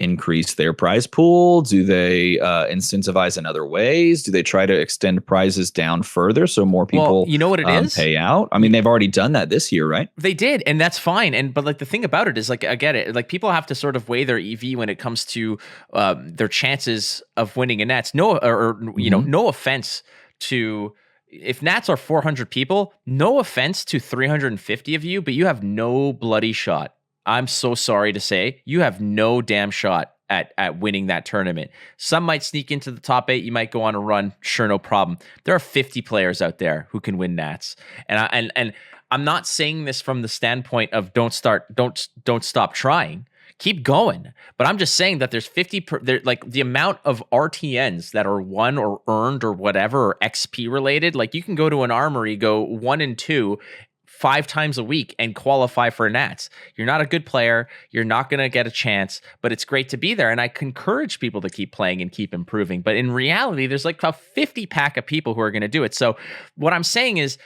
increase their prize pool? Do they incentivize in other ways? Do they try to extend prizes down further so more people pay out? I mean, they've already done that this year, right? They did, and that's fine. But like, the thing about it is, like, I get it. Like, people have to sort of weigh their EV when it comes to their chances of winning a Nats. No offense to, if Nats are 400 people, no offense to 350 of you, but you have no bloody shot. I'm so sorry to say, you have no damn shot at winning that tournament. Some might sneak into the top 8. You might go on a run. Sure, no problem. There are 50 players out there who can win Nats. And I'm not saying this from the standpoint of don't stop trying. Keep going. But I'm just saying that there's 50 like the amount of RTNs that are won or earned or whatever or XP related. Like you can go to an armory, go 1 and 2 5 times a week and qualify for Nats. You're not a good player. You're not going to get a chance, but it's great to be there. And I encourage people to keep playing and keep improving. But in reality, there's like a 50 pack of people who are going to do it. So what I'm saying is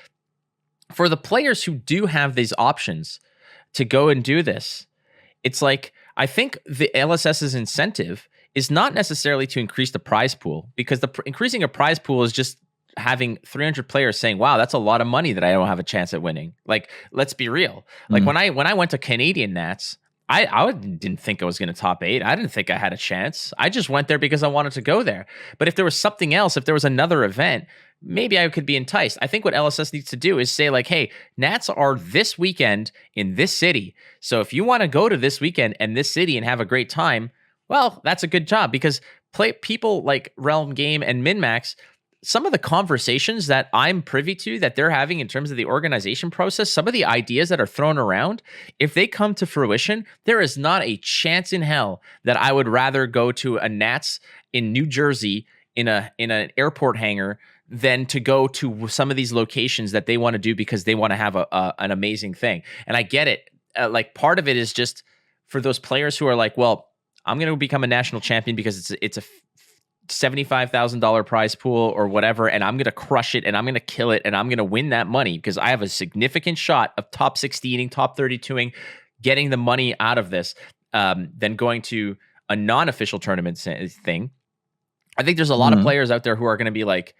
for the players who do have these options to go and do this, it's like, I think the LSS's incentive is not necessarily to increase the prize pool, because increasing a prize pool is just having 300 players saying, wow, that's a lot of money that I don't have a chance at winning. Like, let's be real. Like when I went to Canadian Nats, I didn't think I was going to top 8. I didn't think I had a chance. I just went there because I wanted to go there. But if there was something else, if there was another event, maybe I could be enticed. I think what LSS needs to do is say like, hey, Nats are this weekend in this city. So if you want to go to this weekend and this city and have a great time, well, that's a good job, because people like Realm Game and Minmax, some of the conversations that I'm privy to that they're having in terms of the organization process, some of the ideas that are thrown around, if they come to fruition, there is not a chance in hell that I would rather go to a Nats in New Jersey in an airport hangar than to go to some of these locations that they want to do because they want to have an amazing thing. And I get it. Like part of it is just for those players who are like, well, I'm going to become a national champion because it's a $75,000 prize pool or whatever, and I'm going to crush it and I'm going to kill it and I'm going to win that money because I have a significant shot of top 16ing, top 32ing, getting the money out of this, than going to a non-official tournament thing. I think there's a lot of players out there who are going to be like,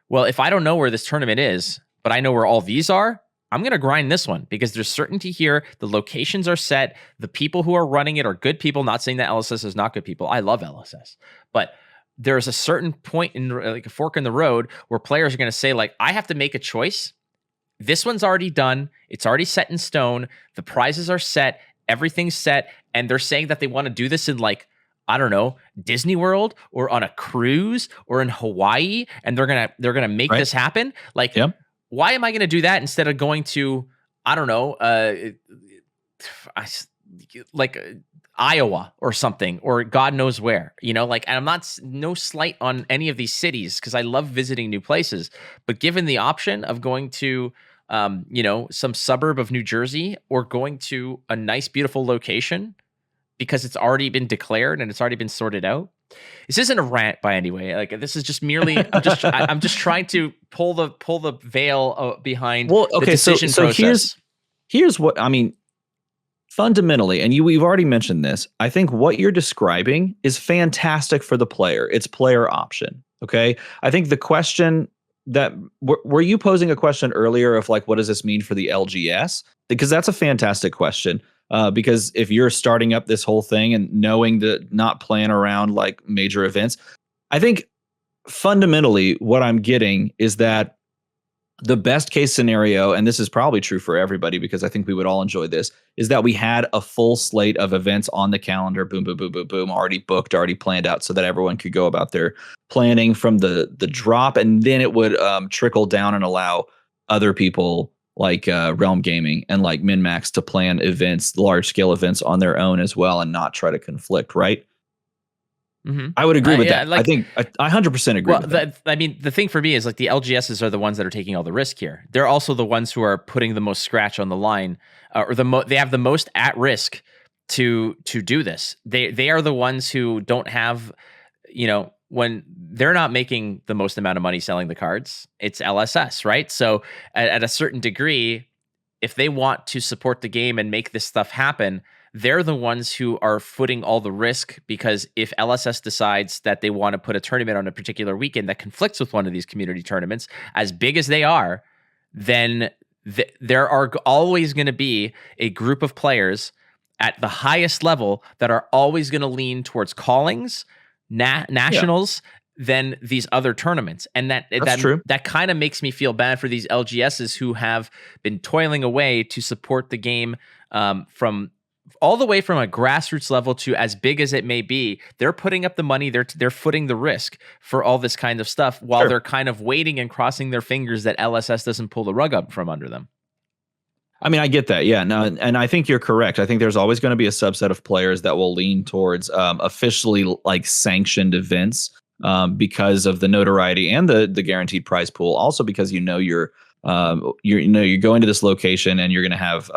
well, if I don't know where this tournament is, but I know where all these are, I'm going to grind this one because there's certainty here. The locations are set. The people who are running it are good people. Not saying that LSS is not good people. I love LSS, but there's a certain point in like a fork in the road where players are going to say like, I have to make a choice. This one's already done. It's already set in stone. The prizes are set. Everything's set. And they're saying that they want to do this in like, I don't know, Disney World or on a cruise or in Hawaii. And they're going to make this happen. Like, why am I going to do that instead of going to, I don't know, like Iowa or something, or God knows where, like, and I'm not no slight on any of these cities because I love visiting new places, but given the option of going to, some suburb of New Jersey or going to a nice, beautiful location because it's already been declared and it's already been sorted out. This isn't a rant by any way. Like this is just merely, I'm just trying to pull the veil behind the decision process. Here's what, I mean, fundamentally, and we've already mentioned this, I think what you're describing is fantastic for the player. It's player option. Okay. I think the question that were you posing a question earlier of like, what does this mean for the LGS? Because that's a fantastic question. Because if you're starting up this whole thing and knowing to not plan around like major events, I think fundamentally what I'm getting is that the best case scenario, and this is probably true for everybody because I think we would all enjoy this, is that we had a full slate of events on the calendar, boom, boom, boom, boom, boom, already booked, already planned out so that everyone could go about their planning from the drop. And then it would trickle down and allow other people like Realm Gaming and like Minmax to plan events, large scale events on their own as well and not try to conflict, right? Mm-hmm. I would agree with that. Like, I think I 100% agree with that. I mean, the thing for me is like the LGSs are the ones that are taking all the risk here. They're also the ones who are putting the most scratch on the line, or they have the most at risk to do this. They are the ones who don't have, when they're not making the most amount of money selling the cards, it's LSS, right? So at a certain degree, if they want to support the game and make this stuff happen, they're the ones who are footing all the risk, because if LSS decides that they want to put a tournament on a particular weekend that conflicts with one of these community tournaments, as big as they are, then there are always going to be a group of players at the highest level that are always going to lean towards callings, nationals, than these other tournaments. And that's true. That kind of makes me feel bad for these LGSs who have been toiling away to support the game from all the way from a grassroots level to as big as it may be, they're putting up the money, they're footing the risk for all this kind of stuff while they're kind of waiting and crossing their fingers that LSS doesn't pull the rug up from under them. I mean, I get that. Yeah, no, and I think you're correct. I think there's always going to be a subset of players that will lean towards officially like sanctioned events because of the notoriety and the guaranteed prize pool. Also because you're going to this location and you're going to have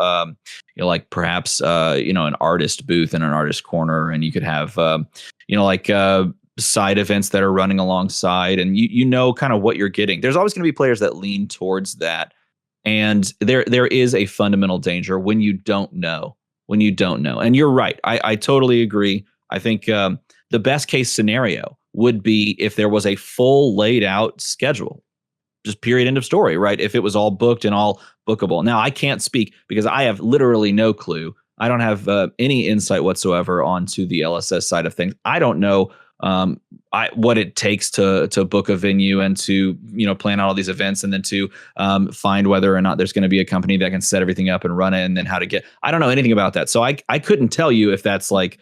like perhaps an artist booth and an artist corner, and you could have side events that are running alongside, and you know kind of what you're getting. There's always going to be players that lean towards that. And there is a fundamental danger when you don't know. And you're right. I totally agree. I think the best case scenario would be if there was a full laid out schedule, just period, end of story, right? If it was all booked and all bookable. Now, I can't speak because I have literally no clue. I don't have any insight whatsoever onto the LSS side of things. I don't know what it takes to book a venue and to plan out all these events, and then to find whether or not there's going to be a company that can set everything up and run it, and then how to get. I don't know anything about that, so I couldn't tell you if that's like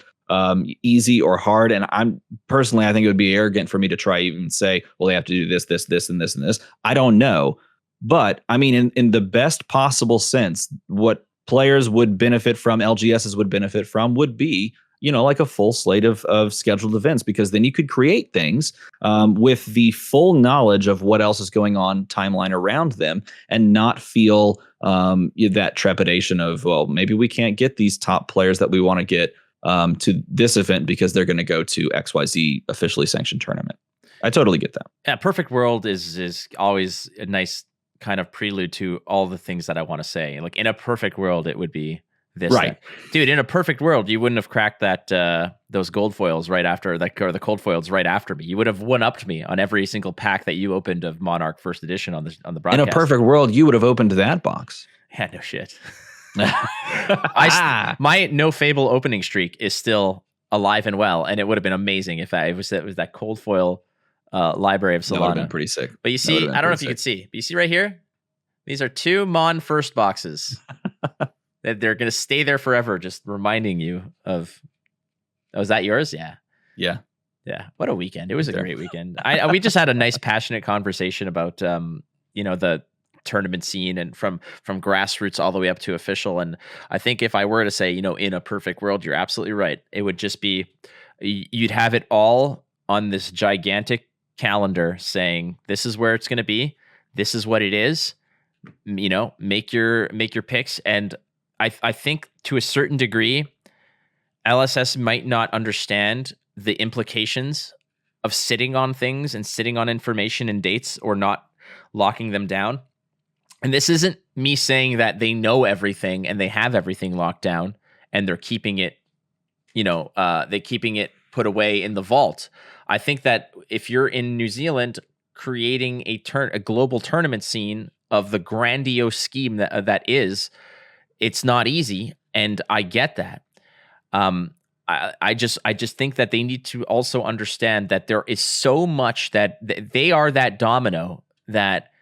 easy or hard. And I think it would be arrogant for me to try even say, well, they have to do this, and this, and this. I don't know, but I mean, in the best possible sense, what players would benefit from, LGSs would benefit from, would be like a full slate of scheduled events, because then you could create things with the full knowledge of what else is going on timeline around them, and not feel that trepidation of, well, maybe we can't get these top players that we want to get to this event because they're going to go to XYZ officially sanctioned tournament. I totally get that. Yeah, Perfect World is always a nice kind of prelude to all the things that I want to say. Like, in a perfect world, it would be this, right, dude. In a perfect world, you wouldn't have cracked that those gold foils right after, like, or the cold foils right after me. You would have one-upped me on every single pack that you opened of Monarch First Edition on the broadcast. In a perfect world, you would have opened that box. Yeah, no shit. My no Fable opening streak is still alive and well, and it would have been amazing if it was that cold foil library of Solana. That would have been pretty sick. But you see, I don't know if you could see, but you see right here, these are 2 Mon First boxes. That they're going to stay there forever, just reminding you of. Oh, is that yours? Yeah. Yeah. What a weekend! It was a great weekend. We just had a nice, passionate conversation about the tournament scene, and from grassroots all the way up to official. And I think if I were to say, in a perfect world, you're absolutely right. It would just be, you'd have it all on this gigantic calendar saying, this is where it's going to be. This is what it is. Make your picks. And I think to a certain degree, LSS might not understand the implications of sitting on things and sitting on information and dates, or not locking them down. And this isn't me saying that they know everything and they have everything locked down and they're keeping it, they're keeping it put away in the vault. I think that if you're in New Zealand creating a global tournament scene of the grandiose scheme that is, it's not easy, and I get that. I just think that they need to also understand that there is so much that they are that domino that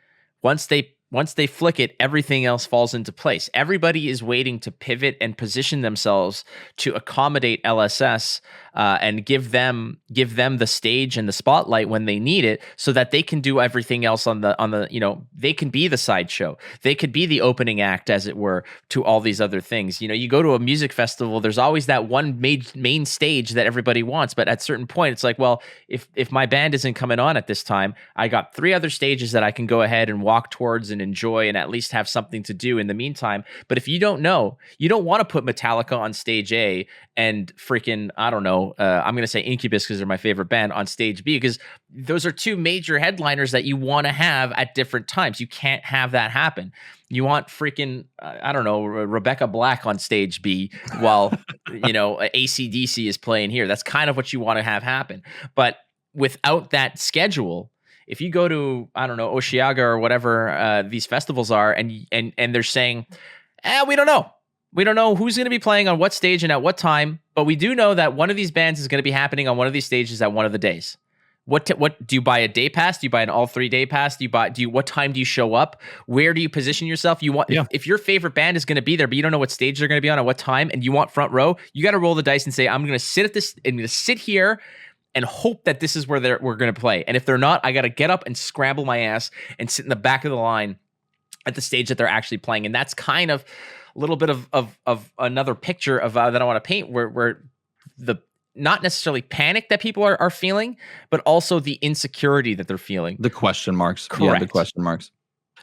once they flick it, everything else falls into place. Everybody is waiting to pivot and position themselves to accommodate LSS and give them the stage and the spotlight when they need it, so that they can do everything else on the they can be the sideshow. They could be the opening act, as it were, to all these other things. You go to a music festival, there's always that one main stage that everybody wants, but at a certain point, it's like, well, if my band isn't coming on at this time, I got 3 other stages that I can go ahead and walk towards and enjoy, and at least have something to do in the meantime. But if you don't know, you don't want to put Metallica on stage A and freaking, I don't know, I'm going to say Incubus because they're my favorite band, on stage B, because those are 2 major headliners that you want to have at different times. You can't have that happen. You want freaking, I don't know, Rebecca Black on stage B while, AC/DC is playing here. That's kind of what you want to have happen. But without that schedule, if you go to, I don't know, Osheaga or whatever these festivals are, and they're saying, we don't know. We don't know who's going to be playing on what stage and at what time, but we do know that one of these bands is going to be happening on one of these stages at one of the days. What do you buy a day pass? Do you buy an all 3 day pass? What time do you show up? Where do you position yourself? If your favorite band is going to be there, but you don't know what stage they're going to be on at what time, and you want front row, you got to roll the dice and say, I'm going to sit here and hope that this is where we're going to play. And if they're not, I got to get up and scramble my ass and sit in the back of the line at the stage that they're actually playing. And that's kind of a little bit of another picture of that I want to paint where the not necessarily panic that people are feeling, but also the insecurity that they're feeling. The question marks. Correct. Yeah, the question marks.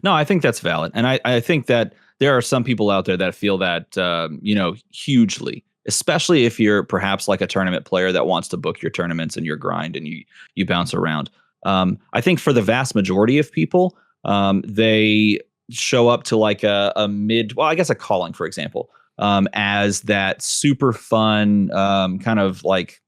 No, I think that's valid. And I think that there are some people out there that feel that, hugely, especially if you're perhaps like a tournament player that wants to book your tournaments and your grind and you bounce around. I think for the vast majority of people, they show up to like a calling, for example, as that super fun kind of like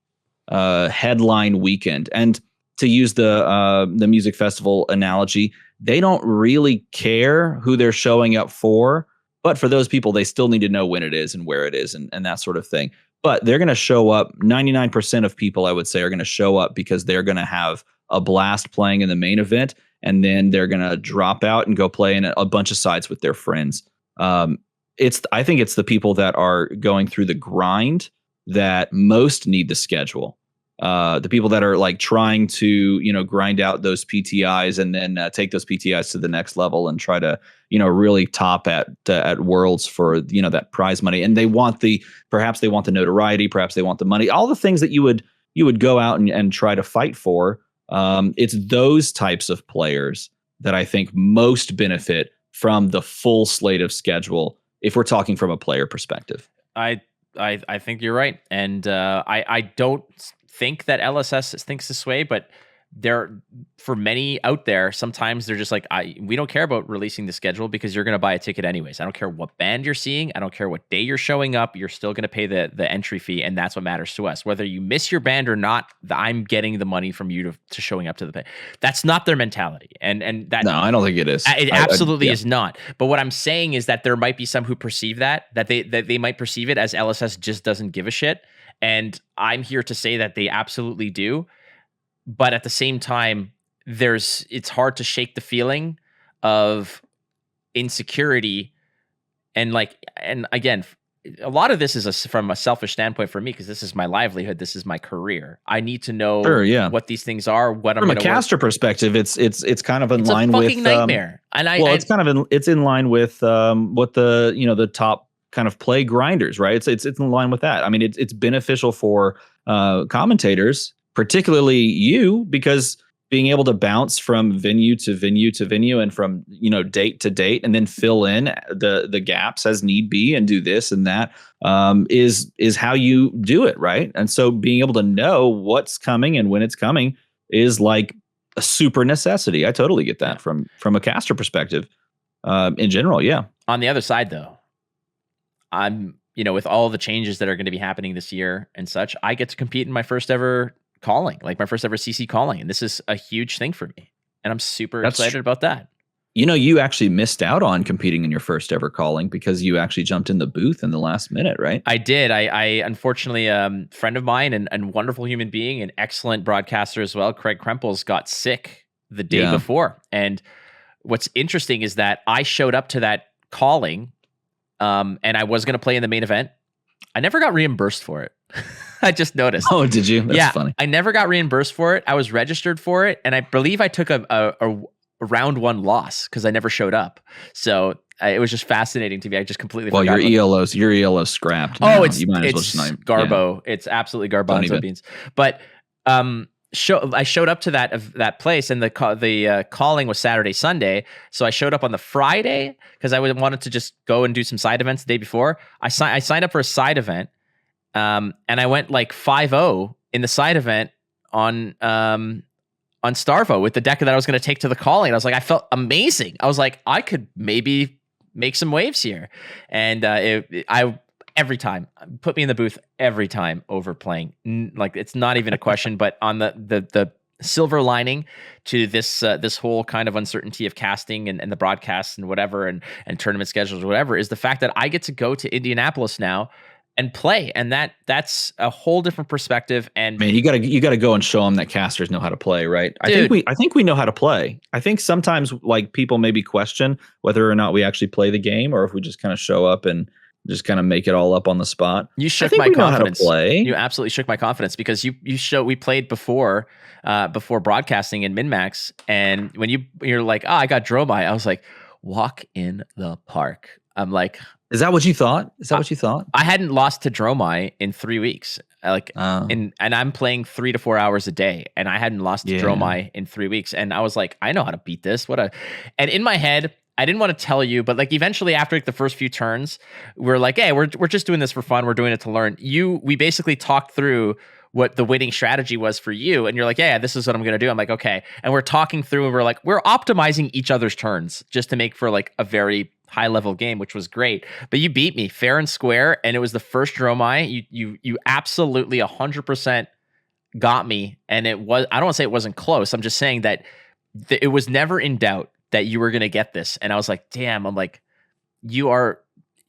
headline weekend. And to use the music festival analogy, they don't really care who they're showing up for. But for those people, they still need to know when it is and where it is and that sort of thing. But they're going to show up. 99% of people, I would say, are going to show up because they're going to have a blast playing in the main event. And then they're going to drop out and go play in a bunch of sides with their friends. I think it's the people that are going through the grind that most need the schedule. The people that are like trying to, grind out those PTIs and then take those PTIs to the next level and try to, really top at Worlds for, that prize money. And perhaps they want the notoriety, perhaps they want the money, all the things that you would go out and try to fight for. It's those types of players that I think most benefit from the full slate of schedule, if we're talking from a player perspective. I think you're right. And I don't think that LSS thinks this way, but for many out there, sometimes they're just like, we don't care about releasing the schedule because you're going to buy a ticket anyways. I don't care what band you're seeing. I don't care what day you're showing up. You're still going to pay the entry fee, and that's what matters to us. Whether you miss your band or not, I'm getting the money from you to showing up to the pay. That's not their mentality, and that no, I don't think it is. It absolutely is not. But what I'm saying is that there might be some who perceive that they might perceive it as LSS just doesn't give a shit, and I'm here to say that they absolutely do. But at the same time, it's hard to shake the feeling of insecurity. And again, a lot of this is from a selfish standpoint for me, because this is my livelihood. This is my career. I need to know what these things are, what I'm going to From a caster perspective, it's kind of in line with... It's a fucking nightmare. It's in line with what the top kind of play grinders, right? It's in line with that. I mean, it's beneficial for commentators, particularly you, because being able to bounce from venue to venue to venue and from date to date and then fill in the gaps as need be and do this and that is how you do it, right? And so being able to know what's coming and when it's coming is like a super necessity. I totally get that from a caster perspective in general. Yeah. On the other side, though, I'm with all the changes that are going to be happening this year and such, I get to compete in my first ever calling, like my first ever CC calling, and this is a huge thing for me, and I'm super excited about that. You actually missed out on competing in your first ever calling because you actually jumped in the booth in the last minute, right? I did. I unfortunately, friend of mine and wonderful human being, an excellent broadcaster as well, Craig Krempels, got sick the day before. And what's interesting is that I showed up to that calling, and I was going to play in the main event. I never got reimbursed for it. I just noticed. Oh, did you? That's funny. I never got reimbursed for it. I was registered for it, and I believe I took a round one loss because I never showed up. So it was just fascinating to me. I just completely forgot. Well, your ELO's scrapped. Oh, it's Garbo. Yeah. It's absolutely garbanzo beans. But I showed up to that place, and the calling was Saturday, Sunday. So I showed up on the Friday because I wanted to just go and do some side events the day before. I signed up for a side event. And I went like 5-0 in the side event on Starvo with the deck that I was going to take to the calling. I was like, I felt amazing. I was like, I could maybe make some waves here. And every time, put me in the booth every time over playing. Like, it's not even a question. But on the silver lining to this whole kind of uncertainty of casting and the broadcasts and whatever and tournament schedules or whatever is the fact that I get to go to Indianapolis now and play. And that's a whole different perspective. And Man, you gotta go and show them that casters know how to play, right? Dude. I think we know how to play. I think sometimes like people maybe question whether or not we actually play the game, or if we just kind of show up and just kind of make it all up on the spot. You shook I think my we confidence. Know how to play. You absolutely shook my confidence, because we played before broadcasting in Minmax, and when you're like, oh, I got Dromai, I was like, walk in the park. I'm like, is that what you thought? I hadn't lost to Dromai in 3 weeks. And I'm playing 3 to 4 hours a day, and I hadn't lost to Dromai in 3 weeks. And I was like, I know how to beat this. And in my head, I didn't want to tell you, but like eventually after like the first few turns, we're like, hey, we're just doing this for fun. We're doing it to learn. We basically talked through what the winning strategy was for you. And you're like, yeah, this is what I'm going to do. I'm like, okay. And we're talking through, and we're optimizing each other's turns just to make for like a very high level game, which was great. But you beat me fair and square. And it was the first Dromai. You absolutely 100% got me. And I don't want to say it wasn't close. I'm just saying that it was never in doubt that you were going to get this. And I was like, damn, I'm like, there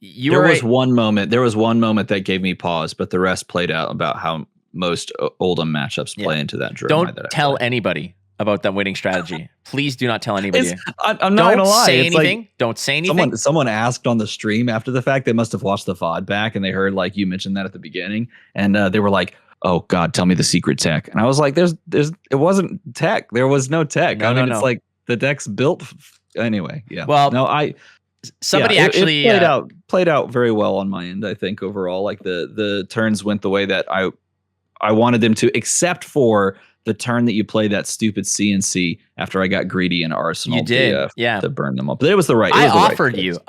was one moment that gave me pause, but the rest played out about how most Oldham matchups play into that Dromai. Don't tell anybody about that winning strategy. Please do not tell anybody. I'm not gonna lie. Say anything. Don't say anything. Someone asked on the stream after the fact. They must have watched the VOD back, and they heard like you mentioned that at the beginning, and they were like, "Oh God, tell me the secret tech." And I was like, "It wasn't tech. There was no tech. No. It's like the deck's built anyway." Yeah. Well, no, somebody actually it played out very well on my end. I think overall, like the turns went the way that I wanted them to, except for the turn that you played that stupid CNC after I got greedy in Arsenal. You did, to burn them up. But it was the right. I offered you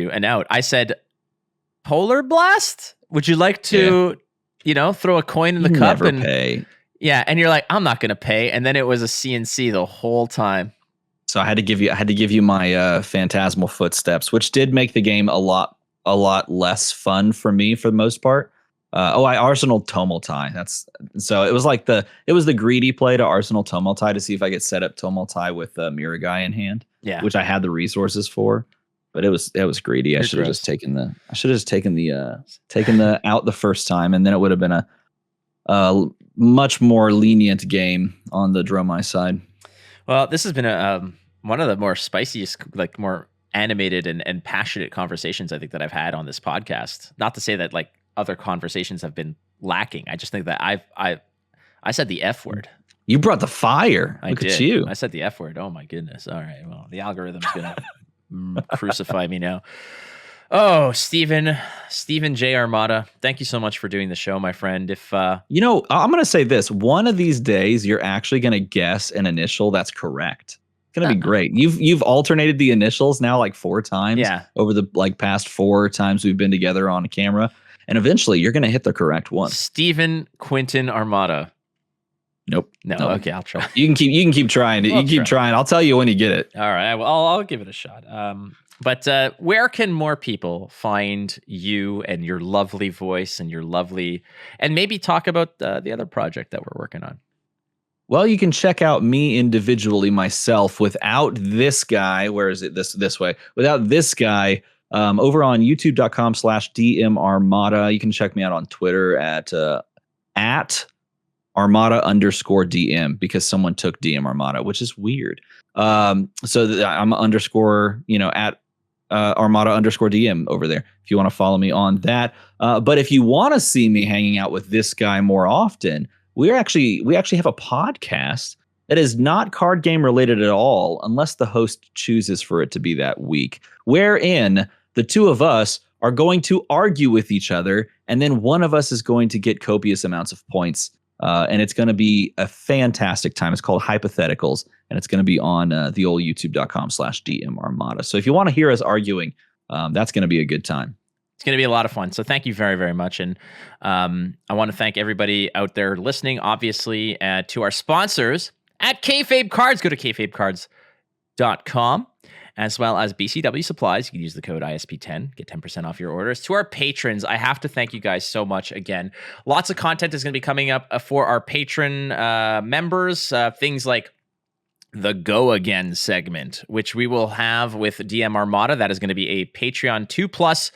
an out. I said, Polar Blast. Would you like to, throw a coin in the cup and pay? Yeah, and you're like, I'm not going to pay, and then it was a CNC the whole time. So I had to give you my Phantasmal Footsteps, which did make the game a lot less fun for me for the most part. I Arsenal Tomotai. It was the greedy play to Arsenal Tomotai to see if I could set up Tomotai with Miragai in hand. Yeah, which I had the resources for, but it was greedy. I should have just taken the out the first time, and then it would have been a much more lenient game on the Dromai side. Well, this has been one of the more spiciest, like more animated and passionate conversations I think that I've had on this podcast. Not to say that like other conversations have been lacking. I just think that I said the F word. You brought the fire. Look at you. I said the F word. Oh my goodness. All right. Well, the algorithm's gonna crucify me now. Oh, Stephen J. Armada, thank you so much for doing the show, my friend. If I'm gonna say this: one of these days, you're actually gonna guess an initial that's correct. It's gonna be great. You've alternated the initials now like 4 times. Over the past 4 times we've been together on camera. And eventually, you're going to hit the correct one. Stephen Quinton Armada. Nope. No. Okay, I'll try. You can keep trying. You can keep trying. I'll tell you when you get it. All right. I'll give it a shot. But where can more people find you and your lovely voice and and maybe talk about the other project that we're working on? Well, you can check out me individually myself without this guy. Where is it? This way. Without this guy. Over on youtube.com/DMArmada. You can check me out on Twitter at Armada_DM because someone took DMArmada, which is weird. So I'm underscore, at Armada_DM over there if you want to follow me on that. But if you want to see me hanging out with this guy more often, we actually have a podcast that is not card game related at all, unless the host chooses for it to be that week, wherein the two of us are going to argue with each other, and then one of us is going to get copious amounts of points, and it's going to be a fantastic time. It's called Hypotheticals, and it's going to be on the old youtube.com/DMArmada. So if you want to hear us arguing, that's going to be a good time. It's going to be a lot of fun. So thank you very, very much. And I want to thank everybody out there listening, obviously, to our sponsors at KFAB Cards. Go to kfabecards.com. As well as BCW Supplies. You can use the code ISP10, get 10% off your orders. To our patrons, I have to thank you guys so much again. Lots of content is going to be coming up for our patron members. Things like the Go Again segment, which we will have with DMArmada. That is going to be a Patreon 2+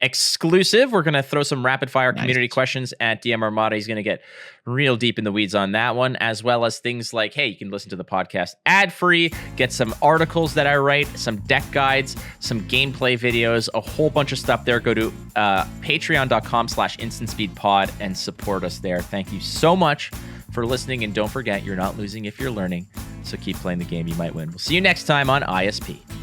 exclusive. We're going to throw some rapid fire community questions at DMArmada. He's going to get real deep in the weeds on that one, as well as things like, hey, you can listen to the podcast ad-free, get some articles that I write, some deck guides, some gameplay videos, a whole bunch of stuff there. Go to patreon.com/instantspeedpod and support us there. Thank you so much for listening, and don't forget, you're not losing if you're learning, so keep playing the game. You might win. We'll see you next time on ISP.